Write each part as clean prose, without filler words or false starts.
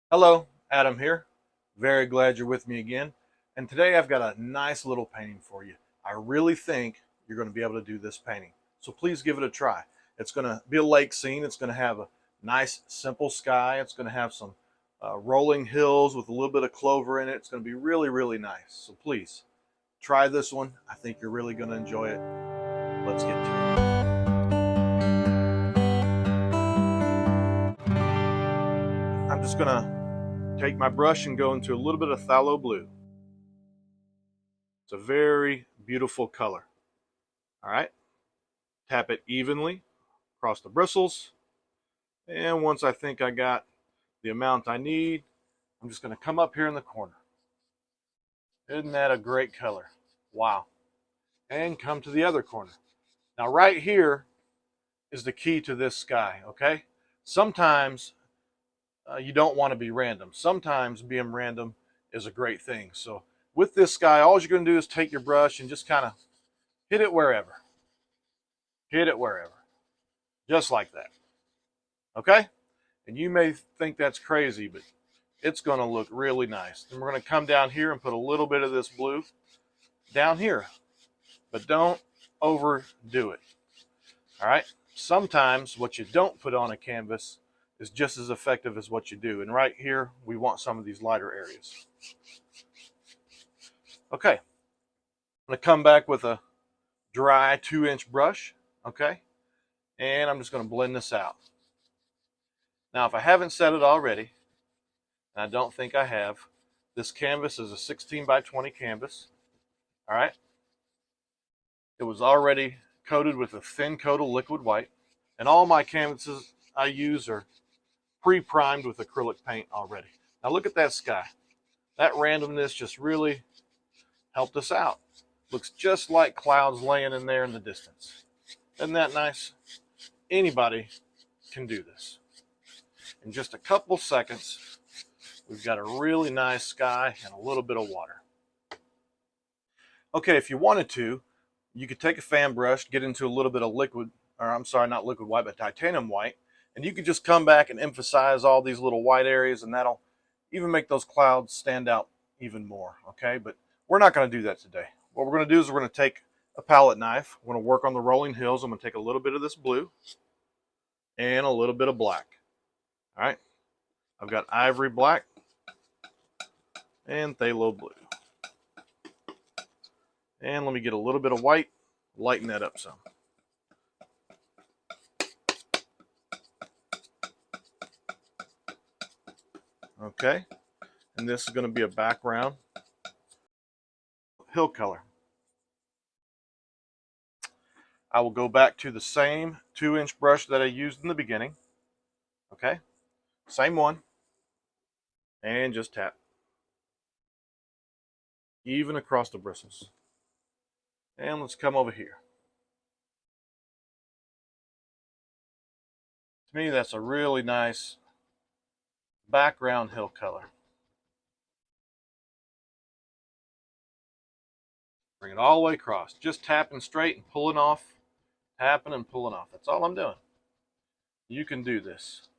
Hello, Adam here. Very glad you're with me again. And today I've got a nice little painting for you. I really think you're going to be able to do this painting. So please give it a try. It's going to be a lake scene. It's going to have a nice, simple sky. It's going to have some rolling hills with a little bit of clover in it. It's going to be really, really nice. So please try this one. I think you're really going to enjoy it. Let's get to it. I'm just going to take my brush and go into a little bit of phthalo blue. It's a very beautiful color. All right, tap it evenly across the bristles. And once I think I got the amount I need, I'm just going to come up here in the corner. Isn't that a great color? Wow. And come to the other corner. Now right here is the key to this sky, okay? Sometimes you don't want to be random. Sometimes being random is a great thing. So with this sky, all you're going to do is take your brush and just kind of hit it wherever. Hit it wherever. Just like that. Okay? And you may think that's crazy, but it's going to look really nice. Then we're going to come down here and put a little bit of this blue down here. But don't overdo it. All right? Sometimes what you don't put on a canvas is just as effective as what you do. And right here, we want some of these lighter areas. Okay. I'm going to come back with a dry 2-inch brush. Okay? And I'm just going to blend this out. Now, if I haven't said it already, and I don't think I have, this canvas is a 16 by 20 canvas. All right. It was already coated with a thin coat of liquid white, and all my canvases I use are pre-primed with acrylic paint already. Now look at that sky. That randomness just really helped us out. Looks just like clouds laying in there in the distance. Isn't that nice? Anybody can do this. In just a couple seconds, we've got a really nice sky and a little bit of water. Okay, if you wanted to, you could take a fan brush, get into a little bit of liquid, or I'm sorry, not liquid white, but titanium white, and you could just come back and emphasize all these little white areas, and that'll even make those clouds stand out even more, okay? But we're not going to do that today. What we're going to do is we're going to take a palette knife. We're going to work on the rolling hills. I'm going to take a little bit of this blue and a little bit of black. All right, I've got ivory black and phthalo blue. And let me get a little bit of white, lighten that up some. Okay, and this is going to be a background hill color. I will go back to the same 2-inch brush that I used in the beginning. Okay, same one, and just tap even across the bristles. And let's come over here. To me, that's a really nice background hill color. Bring it all the way across. Just tapping straight and pulling off. Tapping and pulling off. That's all I'm doing. You can do this.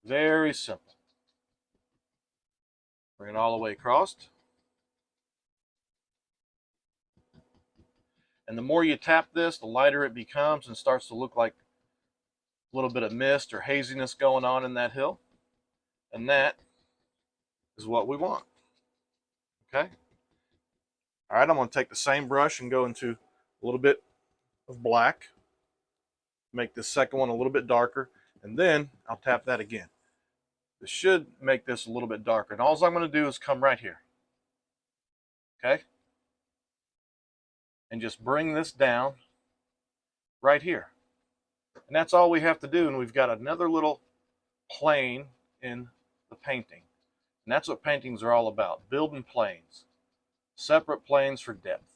Very simple. Bring it all the way across. And the more you tap this, the lighter it becomes and starts to look like a little bit of mist or haziness going on in that hill. And that is what we want. Okay? All right, I'm going to take the same brush and go into a little bit of black. Make this second one a little bit darker. And then I'll tap that again. This should make this a little bit darker. And all I'm going to do is come right here. Okay? And just bring this down right here. And that's all we have to do. And we've got another little plane in the painting. And that's what paintings are all about. Building planes. Separate planes for depth.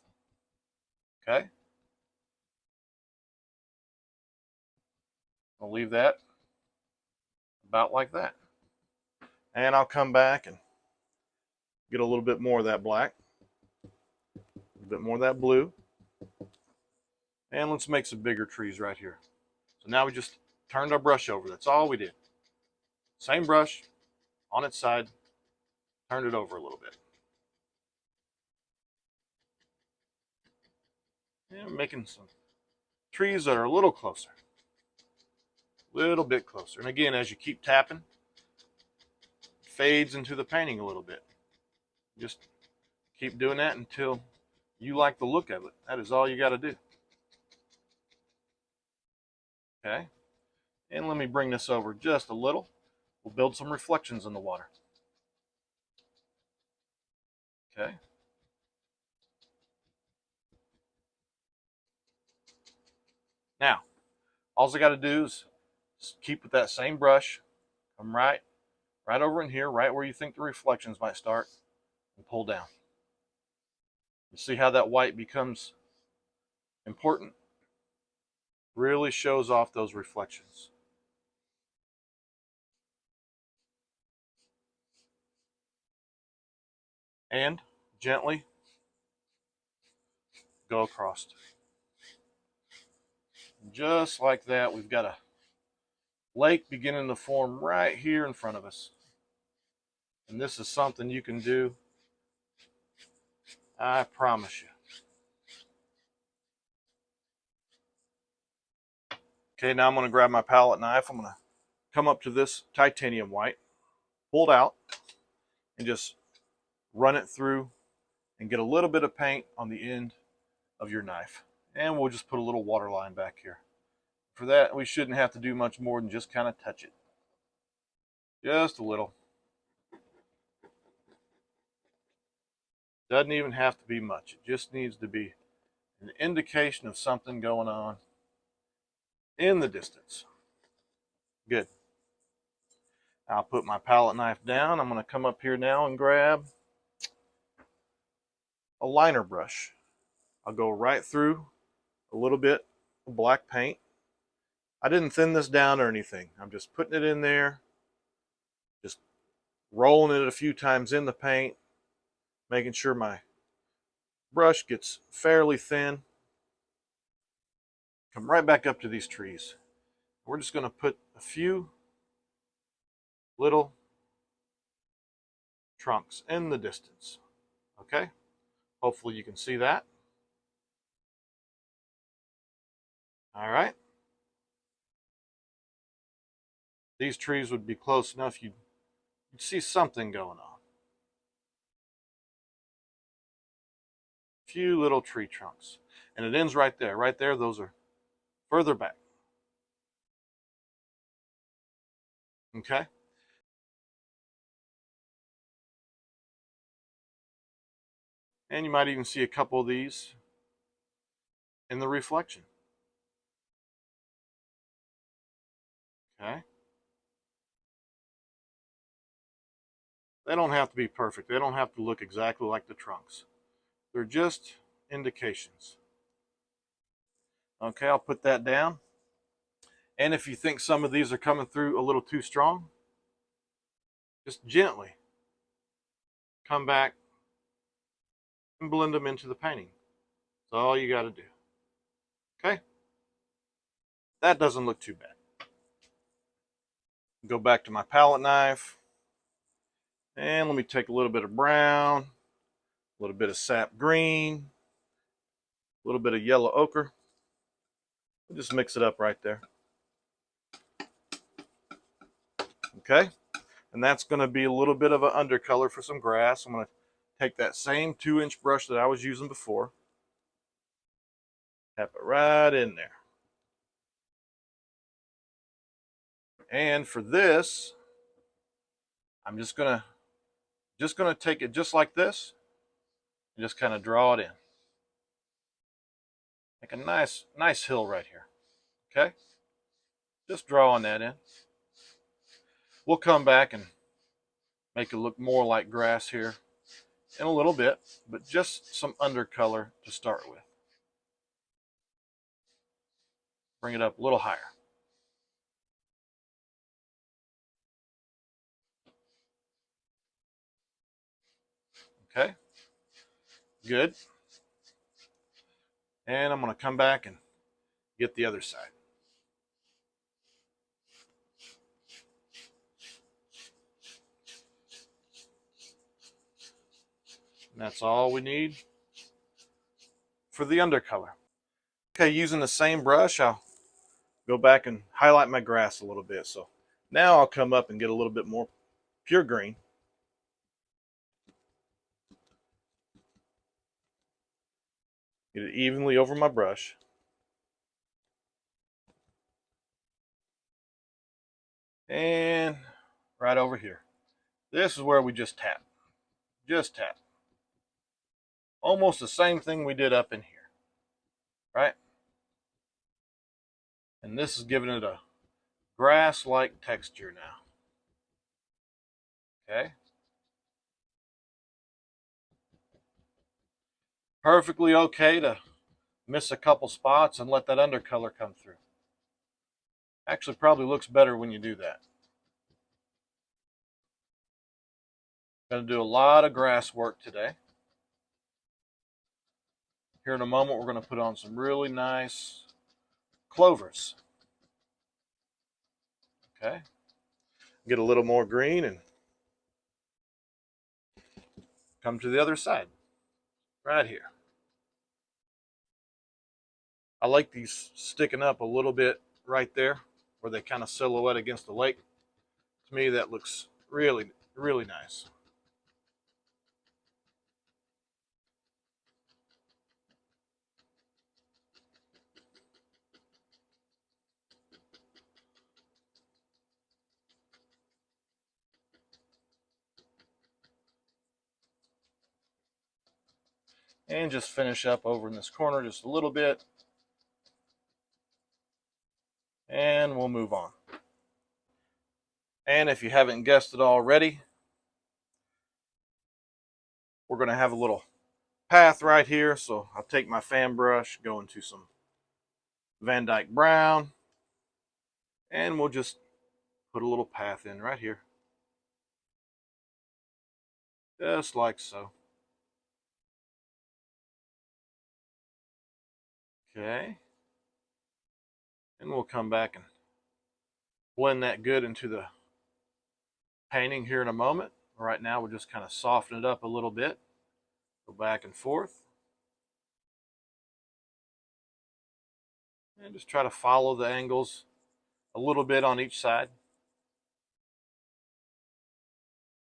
Okay? I'll leave that about like that. And I'll come back and get a little bit more of that black. A little bit more of that blue. And let's make some bigger trees right here. So now we just turned our brush over. That's all we did. Same brush, on its side, turn it over a little bit. And making some trees that are a little closer. A little bit closer. And again, as you keep tapping, it fades into the painting a little bit. Just keep doing that until you like the look of it. That is all you got to do. Okay. And let me bring this over just a little. We'll build some reflections in the water. Okay. Now, all I got to do is keep with that same brush. Come right over in here, right where you think the reflections might start, and pull down. You see how that white becomes important? Really shows off those reflections. And gently go across. Just like that, we've got a lake beginning to form right here in front of us. And this is something you can do, I promise you. Okay, now I'm going to grab my palette knife. I'm going to come up to this titanium white, pull it out, and just run it through and get a little bit of paint on the end of your knife. And we'll just put a little water line back here. For that, we shouldn't have to do much more than just kind of touch it. Just a little. Doesn't even have to be much. It just needs to be an indication of something going on in the distance. Good. I'll put my palette knife down. I'm going to come up here now and grab a liner brush. I'll go right through a little bit of black paint. I didn't thin this down or anything. I'm just putting it in there, just rolling it a few times in the paint, making sure my brush gets fairly thin. Come right back up to these trees. We're just going to put a few little trunks in the distance. Okay? Hopefully you can see that. All right. These trees would be close enough you'd see something going on. A few little tree trunks. And it ends right there. Right there, those are further back. Okay? And you might even see a couple of these in the reflection. Okay? They don't have to be perfect. They don't have to look exactly like the trunks. They're just indications. Okay, I'll put that down. And if you think some of these are coming through a little too strong, just gently come back and blend them into the painting. That's all you got to do. Okay? That doesn't look too bad. Go back to my palette knife. And let me take a little bit of brown, a little bit of sap green, a little bit of yellow ochre. We'll just mix it up right there. Okay? And that's going to be a little bit of an undercolor for some grass. I'm going to take that same 2-inch brush that I was using before. Tap it right in there. And for this, I'm just gonna take it just like this and just kind of draw it in. Make a nice hill right here. Okay? Just drawing that in. We'll come back and make it look more like grass here in a little bit, but just some undercolor to start with. Bring it up a little higher. Okay? Good. And I'm going to come back and get the other side. That's all we need for the undercolor. Okay, using the same brush, I'll go back and highlight my grass a little bit. So now I'll come up and get a little bit more pure green. Get it evenly over my brush. And right over here. This is where we just tap. Just tap. Almost the same thing we did up in here. Right? And this is giving it a grass-like texture now. Okay? Perfectly okay to miss a couple spots and let that undercolor come through. Actually, probably looks better when you do that. Going to do a lot of grass work today. Here in a moment, we're going to put on some really nice clovers. Okay. Get a little more green and come to the other side. Right here. I like these sticking up a little bit right there where they kind of silhouette against the lake. To me, that looks really, really nice. And just finish up over in this corner just a little bit. And we'll move on. And if you haven't guessed it already, we're going to have a little path right here. So I'll take my fan brush, go into some Van Dyke Brown, and we'll just put a little path in right here. Just like so. Okay. And we'll come back and blend that good into the painting here in a moment. Right now, we'll just kind of soften it up a little bit. Go back and forth. And just try to follow the angles a little bit on each side.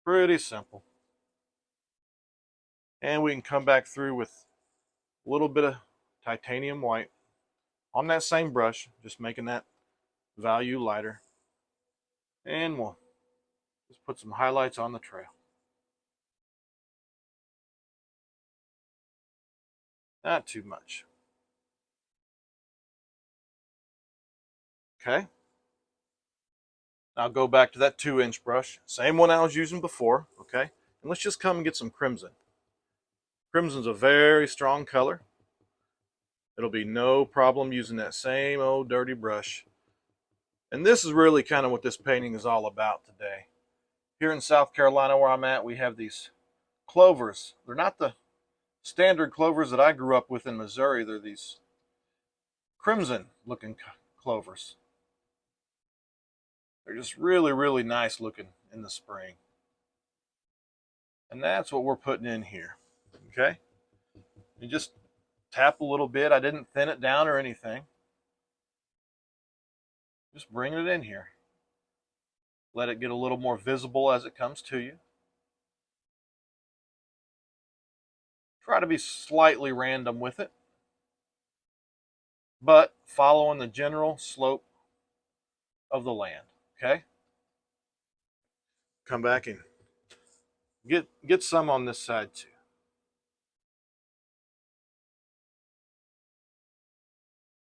Pretty simple. And we can come back through with a little bit of titanium white on that same brush, just making that value lighter. And we'll just put some highlights on the trail. Not too much. Okay. Now go back to that 2-inch brush, same one I was using before, okay? And let's just come and get some crimson. Crimson's a very strong color. It'll be no problem using that same old dirty brush. And this is really kind of what this painting is all about today. Here in South Carolina where I'm at, we have these clovers. They're not the standard clovers that I grew up with in Missouri. They're these crimson looking clovers. They're just really, really nice looking in the spring. And that's what we're putting in here. Okay? You just tap a little bit. I didn't thin it down or anything. Just bring it in here. Let it get a little more visible as it comes to you. Try to be slightly random with it, but following the general slope of the land. Okay? Come back and get some on this side too.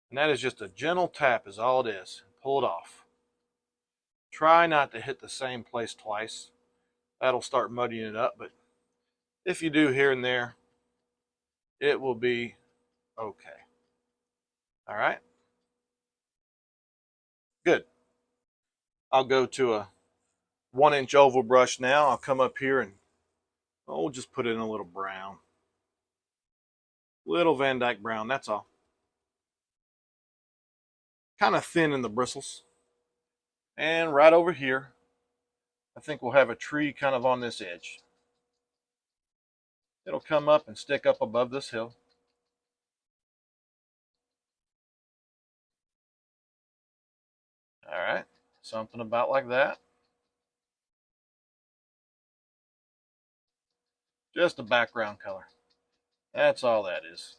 And that is just a gentle tap is all it is. Pull it off. Try not to hit the same place twice. That'll start muddying it up, but if you do here and there, it will be okay. All right? Good. I'll go to a 1-inch oval brush now. I'll come up here and we'll just put in a little brown. Little Van Dyke brown, that's all. Kind of thin in the bristles. And right over here, I think we'll have a tree kind of on this edge. It'll come up and stick up above this hill. All right, something about like that. Just a background color. That's all that is.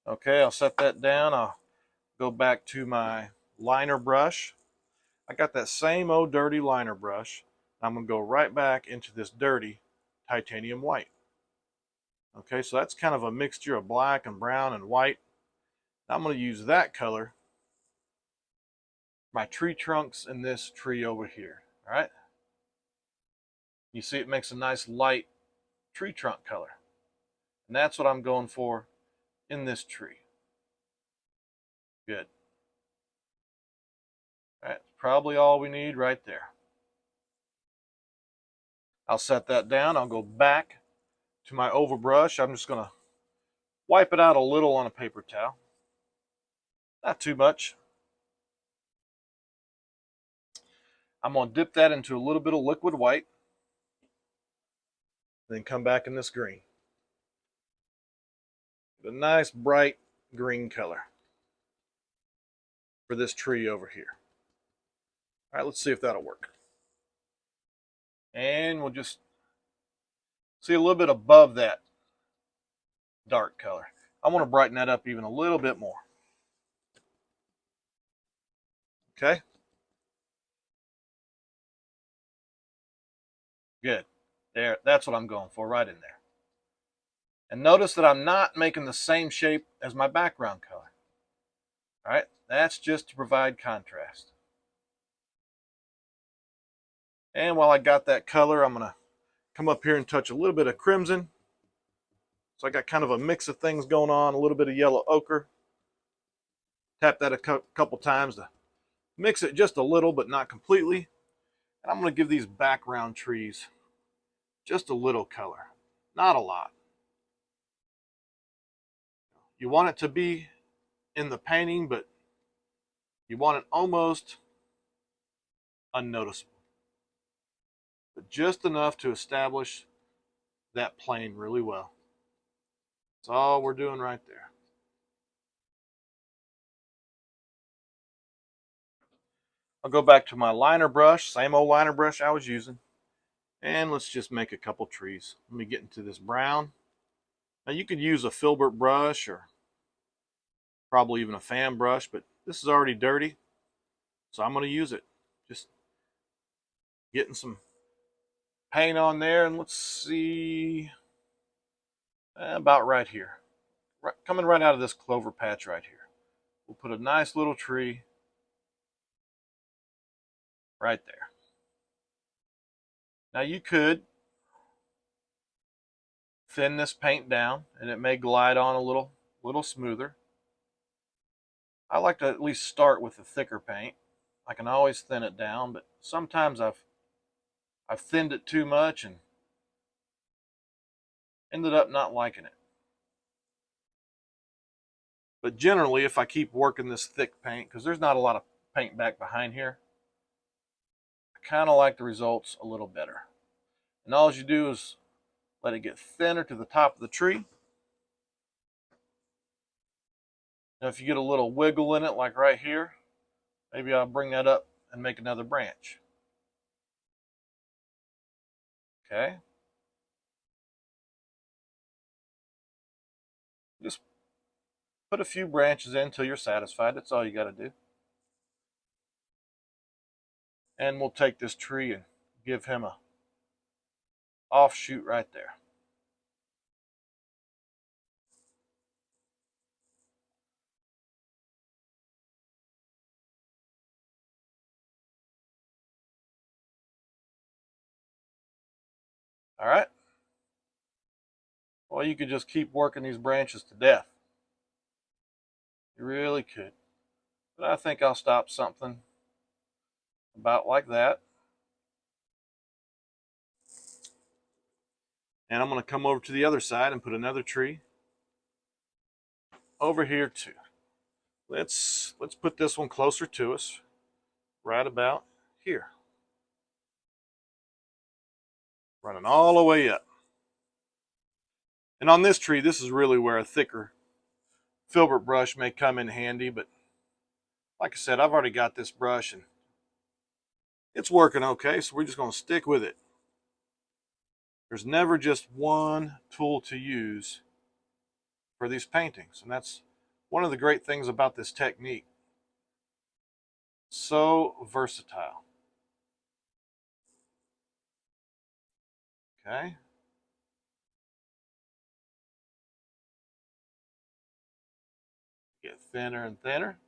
Okay, I'll set that down. I'll go back to my liner brush. I got that same old dirty liner brush. I'm going to go right back into this dirty titanium white. Okay, so that's kind of a mixture of black and brown and white. I'm going to use that color, my tree trunks in this tree over here. All right, you see it makes a nice light tree trunk color. And that's what I'm going for in this tree. Good. That's probably all we need right there. I'll set that down. I'll go back to my oval brush. I'm just going to wipe it out a little on a paper towel. Not too much. I'm going to dip that into a little bit of liquid white. Then come back in this green. A nice bright green color for this tree over here. All right, let's see if that'll work. And we'll just see a little bit above that dark color. I want to brighten that up even a little bit more. Okay. Good. There, that's what I'm going for, right in there. And notice that I'm not making the same shape as my background color. All right, that's just to provide contrast. And while I got that color, I'm going to come up here and touch a little bit of crimson. So I got kind of a mix of things going on, a little bit of yellow ochre. Tap that a couple times to mix it just a little, but not completely. And I'm going to give these background trees just a little color, not a lot. You want it to be in the painting, but you want it almost unnoticeable. But just enough to establish that plane really well. That's all we're doing right there. I'll go back to my liner brush, same old liner brush I was using. And let's just make a couple trees. Let me get into this brown. Now you could use a filbert brush or probably even a fan brush, but this is already dirty, so I'm going to use it. Just getting some paint on there, and let's see, about right here. Coming right out of this clover patch right here. We'll put a nice little tree right there. Now you could thin this paint down and it may glide on a little smoother. I like to at least start with the thicker paint. I can always thin it down, but sometimes I've thinned it too much and ended up not liking it. But generally, if I keep working this thick paint, because there's not a lot of paint back behind here, I kind of like the results a little better. And all you do is let it get thinner to the top of the tree. Now if you get a little wiggle in it, like right here, maybe I'll bring that up and make another branch. Okay. Just put a few branches in until you're satisfied. That's all you got to do. And we'll take this tree and give him a offshoot right there. All right. Well, you could just keep working these branches to death. You really could. But I think I'll stop something about like that. And I'm going to come over to the other side and put another tree over here too. Let's put this one closer to us, right about here. Running all the way up. And on this tree, this is really where a thicker filbert brush may come in handy, but like I said, I've already got this brush and it's working okay, so we're just going to stick with it. There's never just one tool to use for these paintings, and that's one of the great things about this technique. So versatile. Okay. Get thinner and thinner.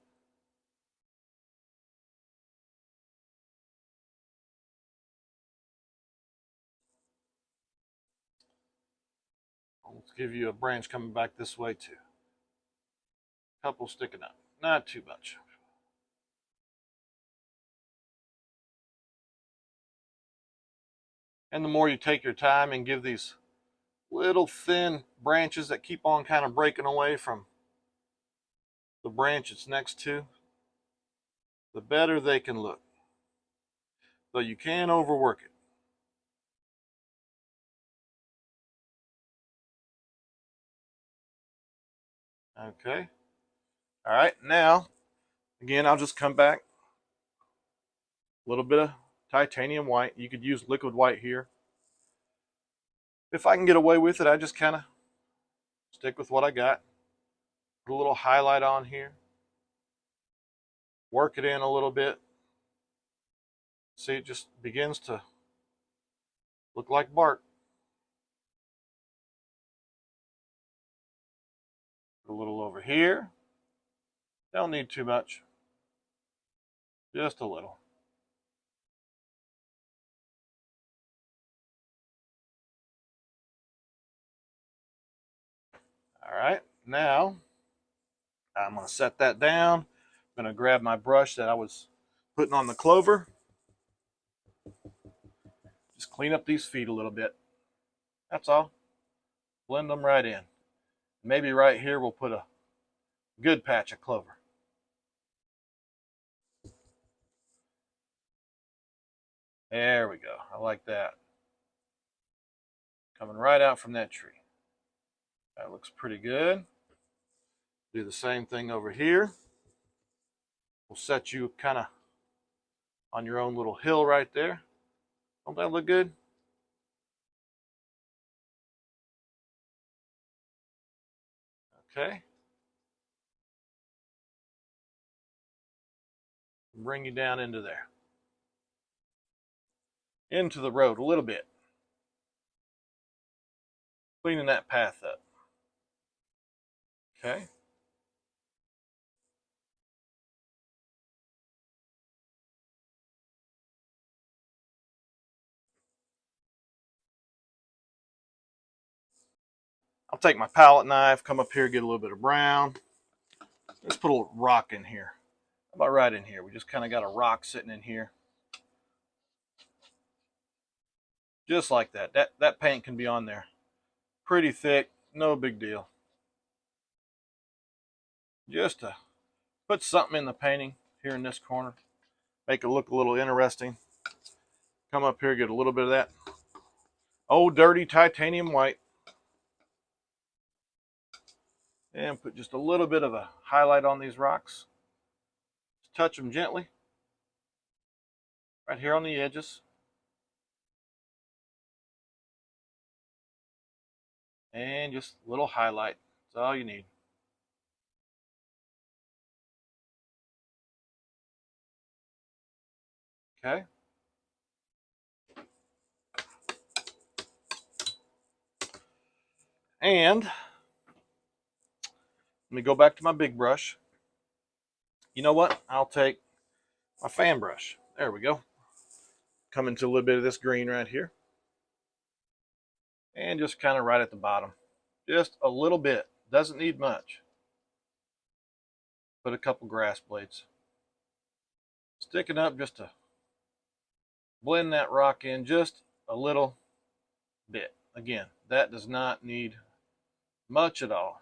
Let's give you a branch coming back this way too. Couple sticking up, not too much. And the more you take your time and give these little thin branches that keep on kind of breaking away from the branch it's next to, the better they can look. Though you can overwork it. Okay. All right, now, again, I'll just come back. A little bit of titanium white. You could use liquid white here. If I can get away with it, I just kind of stick with what I got. Put a little highlight on here. Work it in a little bit. See, it just begins to look like bark. Put a little over here. Don't need too much. Just a little. All right, now I'm going to set that down. I'm going to grab my brush that I was putting on the clover. Just clean up these feet a little bit. That's all. Blend them right in. Maybe right here we'll put a good patch of clover. There we go. I like that. Coming right out from that tree. That looks pretty good. Do the same thing over here. We'll set you kind of on your own little hill right there. Don't that look good? Okay. Bring you down into there. Into the road a little bit. Cleaning that path up. Okay. I'll take my palette knife, come up here, get a little bit of brown. Let's put a little rock in here. How about right in here? We just kind of got a rock sitting in here. Just like that. That paint can be on there. Pretty thick, no big deal. Just to put something in the painting here in this corner. Make it look a little interesting. Come up here, get a little bit of that old dirty titanium white. And put just a little bit of a highlight on these rocks. Just touch them gently. Right here on the edges. And just a little highlight. That's all you need. Okay. And let me go back to my big brush. You know what? I'll take my fan brush. There we go. Come into a little bit of this green right here. And just kind of right at the bottom. Just a little bit. Doesn't need much. Put a couple grass blades. Sticking up just to blend that rock in just a little bit. Again, that does not need much at all.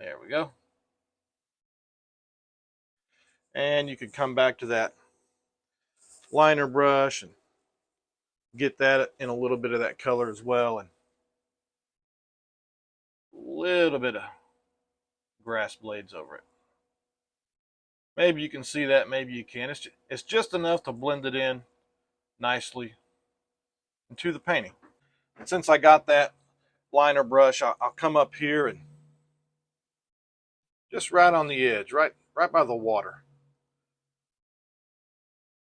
There we go. And you can come back to that liner brush and get that in a little bit of that color as well, and a little bit of grass blades over it. Maybe you can see that, maybe you can. It's just enough to blend it in nicely into the painting. And since I got that liner brush, I'll come up here and just right on the edge, right by the water.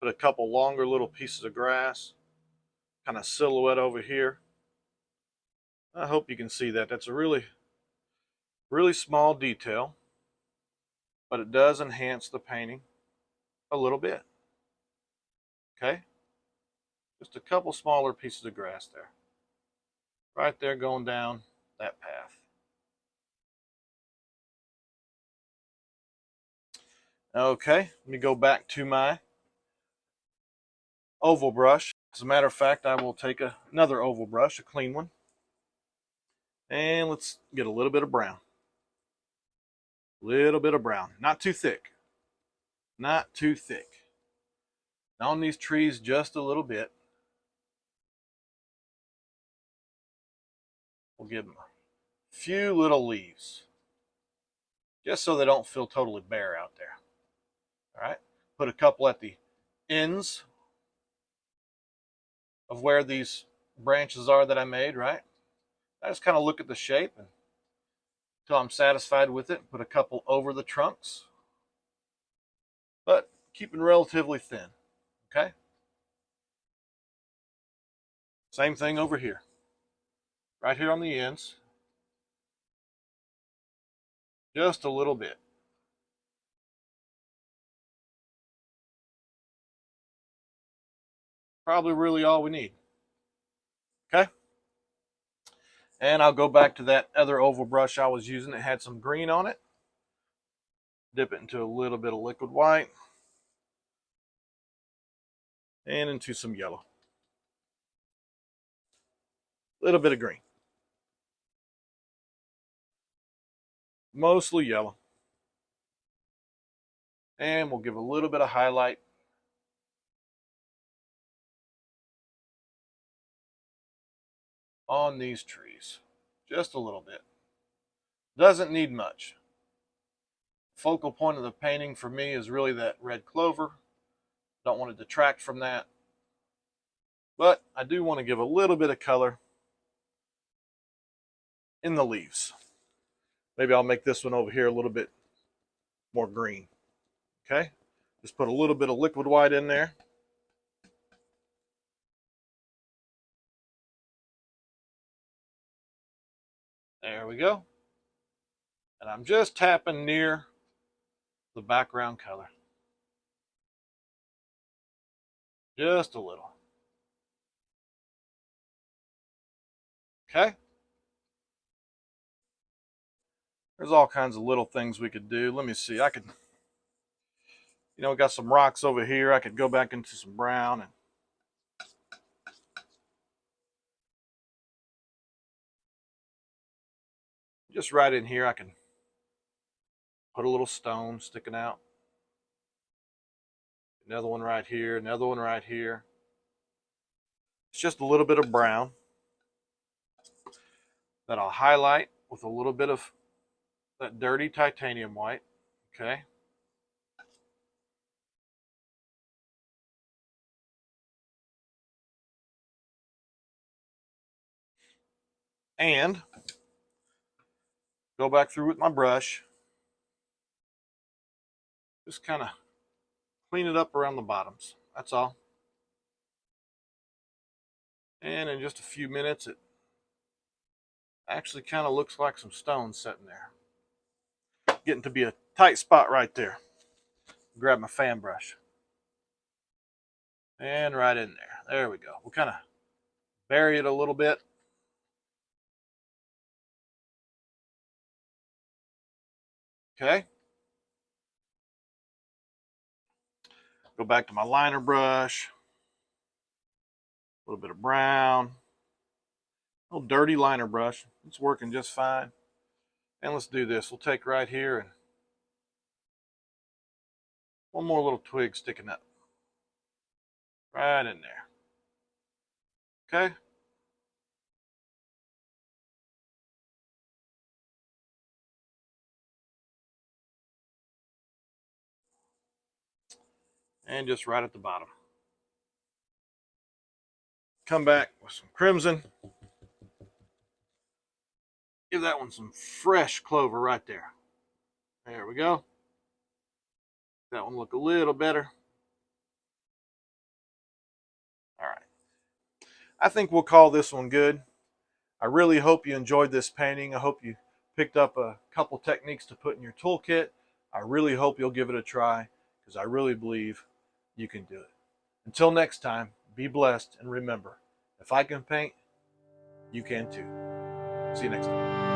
Put a couple longer little pieces of grass, kind of silhouette over here. I hope you can see that. That's a really, really small detail, but it does enhance the painting a little bit. Okay? Just a couple smaller pieces of grass there. Right there going down that path. Okay, let me go back to my oval brush. As a matter of fact, I will take another oval brush, a clean one, and let's get a little bit of brown. Little bit of brown. Not too thick. Not too thick. On these trees just a little bit. We'll give them a few little leaves, just so they don't feel totally bare out there. All right, put a couple at the ends of where these branches are that I made, right? I just kind of look at the shape until I'm satisfied with it. Put a couple over the trunks, but keeping relatively thin, okay? Same thing over here. Right here on the ends, just a little bit. Probably really all we need, okay? And I'll go back to that other oval brush I was using. It had some green on it. Dip it into a little bit of liquid white and into some yellow. A little bit of green. Mostly yellow. And we'll give a little bit of highlight on these trees. Just a little bit. Doesn't need much. Focal point of the painting for me is really that red clover. Don't want to detract from that. But I do want to give a little bit of color in the leaves. Maybe I'll make this one over here a little bit more green. Okay? Just put a little bit of liquid white in there. There we go. And I'm just tapping near the background color. Just a little. Okay? There's all kinds of little things we could do. Let me see. I could, we got some rocks over here. I could go back into some brown and just right in here I can put a little stone sticking out. Another one right here, another one right here. It's just a little bit of brown that I'll highlight with a little bit of that dirty titanium white. Okay. And go back through with my brush. Just kind of clean it up around the bottoms. That's all. And in just a few minutes, it actually kind of looks like some stones sitting there. Getting to be a tight spot right there. Grab my fan brush. And right in there. There we go. We'll kind of bury it a little bit. Okay. Go back to my liner brush. A little bit of brown. A little dirty liner brush. It's working just fine. And let's do this. We'll take right here and one more little twig sticking up. Right in there. Okay. And just right at the bottom. Come back with some crimson. Give that one some fresh clover right there. There we go. That one look a little better. All right. I think we'll call this one good. I really hope you enjoyed this painting. I hope you picked up a couple techniques to put in your toolkit. I really hope you'll give it a try because I really believe you can do it. Until next time, be blessed and remember, if I can paint, you can too. See you next time.